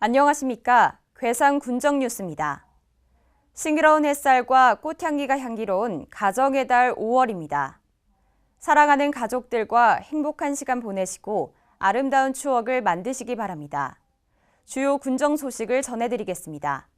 안녕하십니까. 괴산 군정 뉴스입니다. 싱그러운 햇살과 꽃향기가 향기로운 가정의 달 5월입니다. 사랑하는 가족들과 행복한 시간 보내시고 아름다운 추억을 만드시기 바랍니다. 주요 군정 소식을 전해드리겠습니다.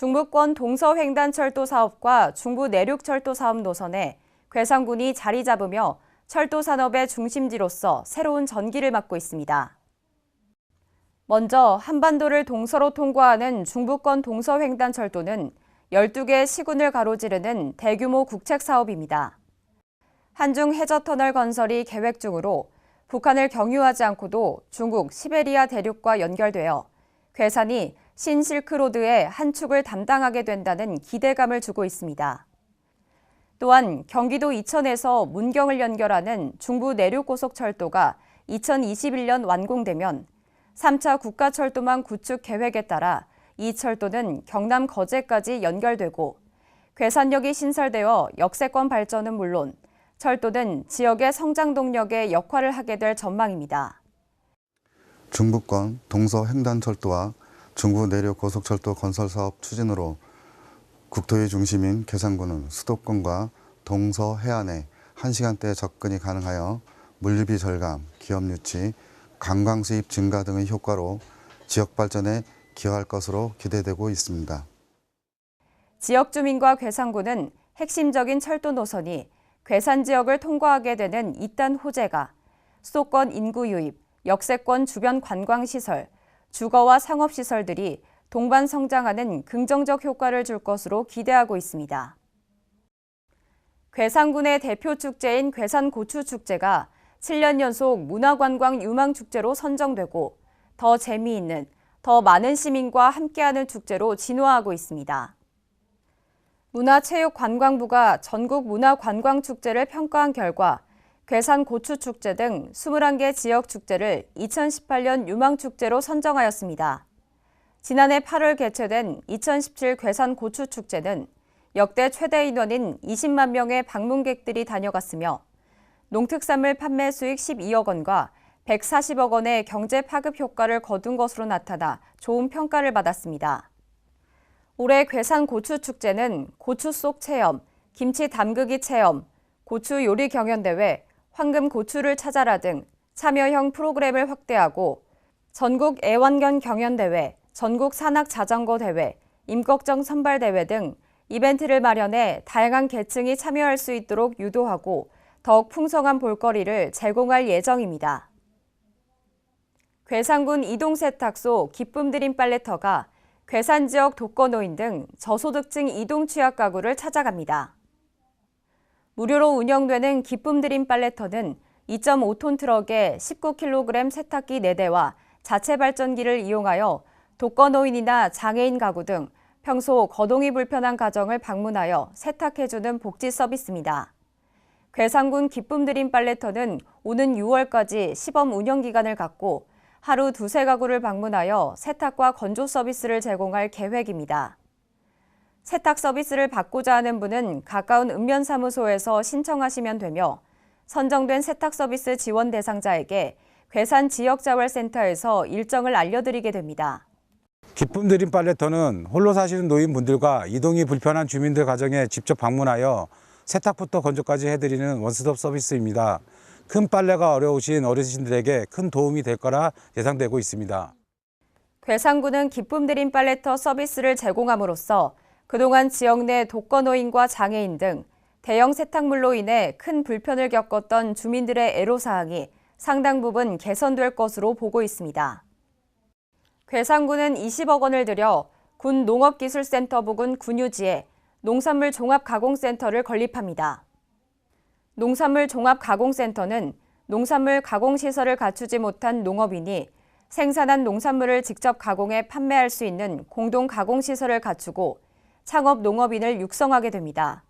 중부권 동서횡단철도 사업과 중부 내륙철도 사업 노선에 괴산군이 자리 잡으며 철도 산업의 중심지로서 새로운 전기를 맞고 있습니다. 먼저 한반도를 동서로 통과하는 중부권 동서횡단철도는 12개 시군을 가로지르는 대규모 국책 사업입니다. 한중 해저터널 건설이 계획 중으로 북한을 경유하지 않고도 중국 시베리아 대륙과 연결되어 괴산이 신실크로드의 한 축을 담당하게 된다는 기대감을 주고 있습니다. 또한 경기도 이천에서 문경을 연결하는 중부 내륙고속철도가 2021년 완공되면 3차 국가철도망 구축 계획에 따라 이 철도는 경남 거제까지 연결되고 괴산역이 신설되어 역세권 발전은 물론 철도는 지역의 성장 동력의 역할을 하게 될 전망입니다. 중부권 동서횡단철도와 중부 내륙 고속철도 건설 사업 추진으로 국토의 중심인 괴산군은 수도권과 동서 해안에 1시간대 접근이 가능하여 물류비 절감, 기업 유치, 관광 수입 증가 등의 효과로 지역 발전에 기여할 것으로 기대되고 있습니다. 지역 주민과 괴산군은 핵심적인 철도 노선이 괴산 지역을 통과하게 되는 이딴 호재가 수도권 인구 유입, 역세권 주변 관광시설, 주거와 상업시설들이 동반 성장하는 긍정적 효과를 줄 것으로 기대하고 있습니다. 괴산군의 대표 축제인 괴산고추축제가 7년 연속 문화관광 유망축제로 선정되고 더 재미있는, 더 많은 시민과 함께하는 축제로 진화하고 있습니다. 문화체육관광부가 전국 문화관광축제를 평가한 결과 괴산고추축제 등 21개 지역축제를 2018년 유망축제로 선정하였습니다. 지난해 8월 개최된 2017 괴산고추축제는 역대 최대 인원인 20만 명의 방문객들이 다녀갔으며 농특산물 판매 수익 12억 원과 140억 원의 경제 파급 효과를 거둔 것으로 나타나 좋은 평가를 받았습니다. 올해 괴산고추축제는 고추 속 체험, 김치 담그기 체험, 고추 요리 경연대회, 황금 고추를 찾아라 등 참여형 프로그램을 확대하고 전국 애완견 경연대회, 전국 산악 자전거 대회, 임꺽정 선발대회 등 이벤트를 마련해 다양한 계층이 참여할 수 있도록 유도하고 더욱 풍성한 볼거리를 제공할 예정입니다. 괴산군 이동세탁소 기쁨드림 빨래터가 괴산 지역 독거노인 등 저소득층 이동 취약 가구를 찾아갑니다. 무료로 운영되는 기쁨드림 빨래터는 2.5톤 트럭에 19kg 세탁기 4대와 자체 발전기를 이용하여 독거노인이나 장애인 가구 등 평소 거동이 불편한 가정을 방문하여 세탁해주는 복지 서비스입니다. 괴산군 기쁨드림 빨래터는 오는 6월까지 시범 운영 기간을 갖고 하루 2-3 가구를 방문하여 세탁과 건조 서비스를 제공할 계획입니다. 세탁 서비스를 받고자 하는 분은 가까운 읍면사무소에서 신청하시면 되며 선정된 세탁 서비스 지원 대상자에게 괴산 지역자활센터에서 일정을 알려드리게 됩니다. 기쁨드림 빨래터는 홀로 사시는 노인분들과 이동이 불편한 주민들 가정에 직접 방문하여 세탁부터 건조까지 해드리는 원스톱 서비스입니다. 큰 빨래가 어려우신 어르신들에게 큰 도움이 될 거라 예상되고 있습니다. 괴산군은 기쁨드림 빨래터 서비스를 제공함으로써 그동안 지역 내 독거노인과 장애인 등 대형 세탁물로 인해 큰 불편을 겪었던 주민들의 애로사항이 상당 부분 개선될 것으로 보고 있습니다. 괴산군은 20억 원을 들여 군 농업기술센터 부근 군유지에 농산물 종합가공센터를 건립합니다. 농산물 종합가공센터는 농산물 가공시설을 갖추지 못한 농업인이 생산한 농산물을 직접 가공해 판매할 수 있는 공동 가공시설을 갖추고 창업 농업인을 육성하게 됩니다.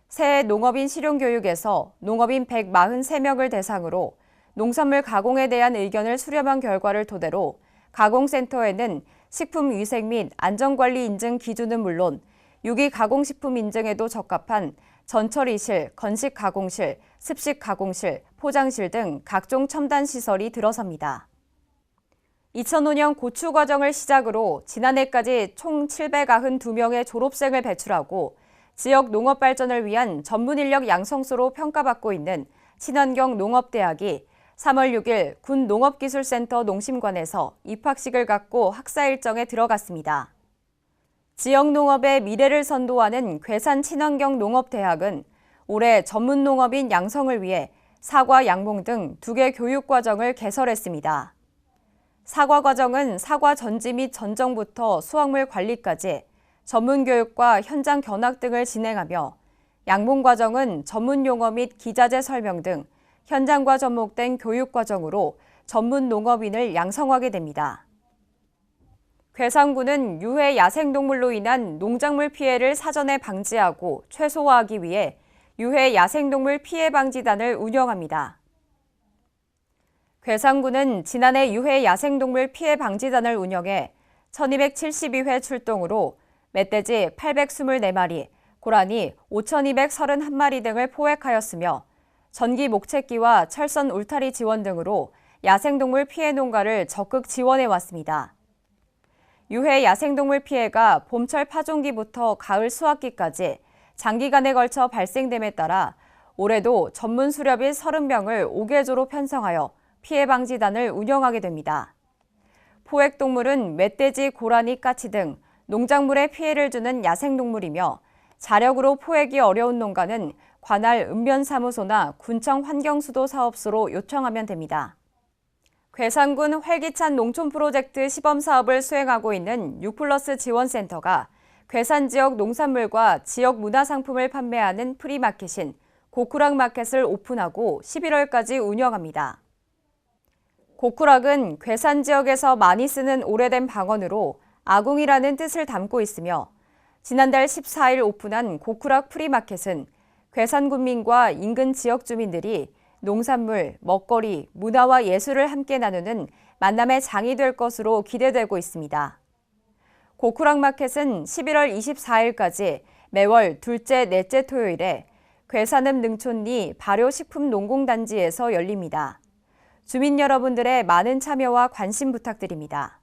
새해 농업인 실용교육에서 농업인 143명을 대상으로 농산물 가공에 대한 의견을 수렴한 결과를 토대로 가공센터에는 식품위생 및 안전관리 인증 기준은 물론 유기 가공식품 인증에도 적합한 전처리실, 건식 가공실, 습식 가공실, 포장실 등 각종 첨단 시설이 들어섭니다. 2005년 고추 과정을 시작으로 지난해까지 총 792명의 졸업생을 배출하고 지역 농업 발전을 위한 전문 인력 양성소로 평가받고 있는 친환경 농업대학이 3월 6일 군 농업기술센터 농심관에서 입학식을 갖고 학사 일정에 들어갔습니다. 지역 농업의 미래를 선도하는 괴산 친환경 농업대학은 올해 전문 농업인 양성을 위해 사과 양봉 등 2개 교육과정을 개설했습니다. 사과 과정은 사과 전지 및 전정부터 수확물 관리까지 전문 교육과 현장 견학 등을 진행하며 양봉 과정은 전문 용어 및 기자재 설명 등 현장과 접목된 교육 과정으로 전문 농업인을 양성하게 됩니다. 괴산군은 유해 야생동물로 인한 농작물 피해를 사전에 방지하고 최소화하기 위해 유해 야생동물 피해 방지단을 운영합니다. 괴산군은 지난해 유해 야생동물 피해 방지단을 운영해 1272회 출동으로 멧돼지 824마리, 고라니 5231마리 등을 포획하였으며 전기 목채기와 철선 울타리 지원 등으로 야생동물 피해 농가를 적극 지원해 왔습니다. 유해 야생동물 피해가 봄철 파종기부터 가을 수확기까지 장기간에 걸쳐 발생됨에 따라 올해도 전문 수렵인 30명을 5개조로 편성하여 피해 방지단을 운영하게 됩니다. 포획동물은 멧돼지, 고라니, 까치 등 농작물에 피해를 주는 야생동물이며 자력으로 포획이 어려운 농가는 관할 읍면사무소나 군청 환경수도 사업소로 요청하면 됩니다. 괴산군 활기찬 농촌 프로젝트 시범사업을 수행하고 있는 6플러스 지원센터가 괴산 지역 농산물과 지역 문화상품을 판매하는 프리마켓인 고쿠락 마켓을 오픈하고 11월까지 운영합니다. 고쿠락은 괴산 지역에서 많이 쓰는 오래된 방언으로 아궁이라는 뜻을 담고 있으며 지난달 14일 오픈한 고쿠락 프리마켓은 괴산 군민과 인근 지역 주민들이 농산물, 먹거리, 문화와 예술을 함께 나누는 만남의 장이 될 것으로 기대되고 있습니다. 고쿠락 마켓은 11월 24일까지 매월 둘째, 넷째 토요일에 괴산읍 능촌리 발효식품농공단지에서 열립니다. 주민 여러분들의 많은 참여와 관심 부탁드립니다.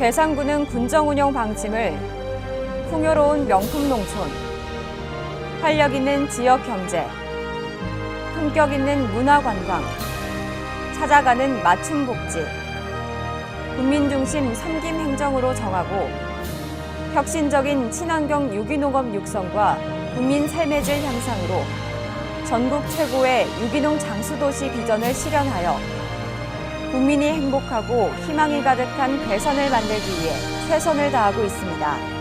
괴산군은 군정 운영 방침을 풍요로운 명품 농촌, 활력 있는 지역 경제, 품격 있는 문화 관광, 찾아가는 맞춤 복지, 국민 중심 섬김 행정으로 정하고 혁신적인 친환경 유기농업 육성과 국민 삶의 질 향상으로 전국 최고의 유기농 장수도시 비전을 실현하여 국민이 행복하고 희망이 가득한 괴산을 만들기 위해 최선을 다하고 있습니다.